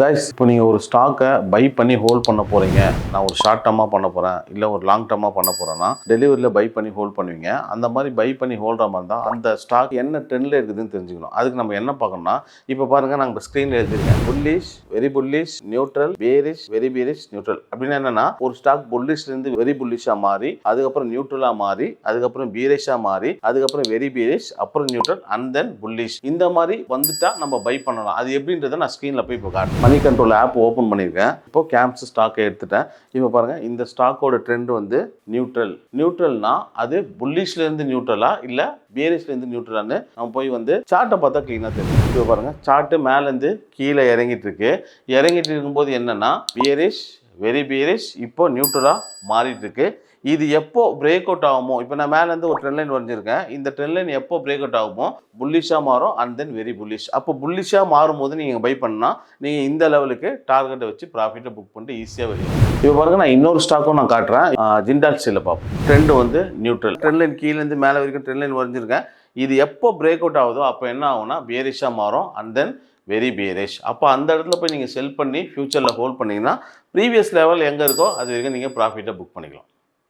Guys, இப்போ நீங்கள் ஒரு ஸ்டாக்கை பை பண்ணி ஹோல்ட் பண்ண போகிறீங்க. நான் ஒரு ஷார்ட் டர்மாக பண்ண போகிறேன், இல்லை ஒரு லாங் டர்மாக பண்ண போகிறேன்னா டெலிவரியில் பை பண்ணி ஹோல்ட் பண்ணுவீங்க. அந்த மாதிரி பை பண்ணி ஹோல்டுற மாதிரி தான் அந்த ஸ்டாக் என்ன ட்ரெண்டில் இருக்குதுன்னு தெரிஞ்சுக்கணும். அதுக்கு நம்ம என்ன பார்க்கணும்னா, இப்போ பாருங்கள், நாங்கள் ஸ்க்ரீனில் எழுதிருக்கேன் bullish, very bullish, neutral, bearish, very bearish, neutral. அப்படின்னு என்னன்னா, ஒரு ஸ்டாக் புல்லிஷ்லேருந்து வெரி புல்லிஷாக மாறி, அதுக்கப்புறம் நியூட்ரலாக மாறி, அதுக்கப்புறம் பீரிஷாக மாறி, அதுக்கப்புறம் வெரி பீரிஷ், அப்புறம் நியூட்ரல் அண்ட் தென் புல்லிஷ். இந்த மாதிரி வந்துட்டா நம்ம பை பண்ணலாம். அது எப்படின்றத நான் ஸ்க்ரீனில் போய் இப்போ காட்டுறேன். மணி கண்ட்ரோல் ஆப் ஓப்பன் பண்ணியிருக்கேன். இப்போ கேம்ப்ஸ் ஸ்டாக்கை எடுத்துட்டேன். இப்போ பாருங்கள், இந்த ஸ்டாக்கோட ட்ரெண்ட் வந்து நியூட்ரல். நியூட்ரல்னா அது புல்லிஷ்லேருந்து நியூட்ரலா இல்லை பேரிஷ்லேருந்து நியூட்ரலான்னு நம்ம போய் வந்து சார்ட்டை பார்த்தா க்ளீனாக தெரியும். இப்போ பாருங்கள், சார்ட்டு மேலேருந்து கீழே இறங்கிட்டு இருக்கு. இறங்கிட்டு இருக்கும்போது என்னன்னா, பேரிஷ், வெரி பேரிஷ், இப்போ நியூட்ரலாக மாறிட்டு இருக்கு. இது எப்போ பிரேக் அவுட் ஆகுமோ, இப்போ நான் மேலேருந்து ஒரு ட்ரெண்ட் லைன் வரைஞ்சிருக்கேன். இந்த ட்ரெண்ட் லைன் எப்போ பிரேக் அவுட் ஆகுமோ புல்லிஷாக மாறும் அண்ட் தென் வெரி புல்லிஷ். அப்போ புல்லிஷாக மாறும்போது நீங்கள் பை பண்ணால் நீங்கள் இந்த லெவலுக்கு டார்கெட்டை வச்சு ப்ராஃபிட்டை புக் பண்ணிட்டு ஈஸியாக வெளியே. இப்போ பாருங்க, நான் இன்னொரு ஸ்டாக்கும் நான் காட்டுறேன். ஜிண்டால் ஸ்டீலில் பார்ப்போம். ட்ரெண்ட் வந்து நியூட்ரல். ட்ரெண்ட் லைன் கீழேருந்து மேலே வரைக்கும் ட்ரெண்ட் லைன் வரைஞ்சிருக்கேன். இது எப்போ பிரேக் அவுட் ஆகுதோ அப்போ என்ன ஆகும்னா பேரிஷாக மாறும் அண்ட் தென் வெரி பேரிஷ். அப்போ அந்த இடத்துல போய் நீங்கள் செல் பண்ணி ஃபியூச்சரில் ஹோல்ட் பண்ணிங்கன்னா ப்ரீவியஸ் லெவல் எங்கே இருக்கோ அது வரைக்கும் நீங்கள் ப்ராஃபிட்டை புக் பண்ணிக்கலாம்.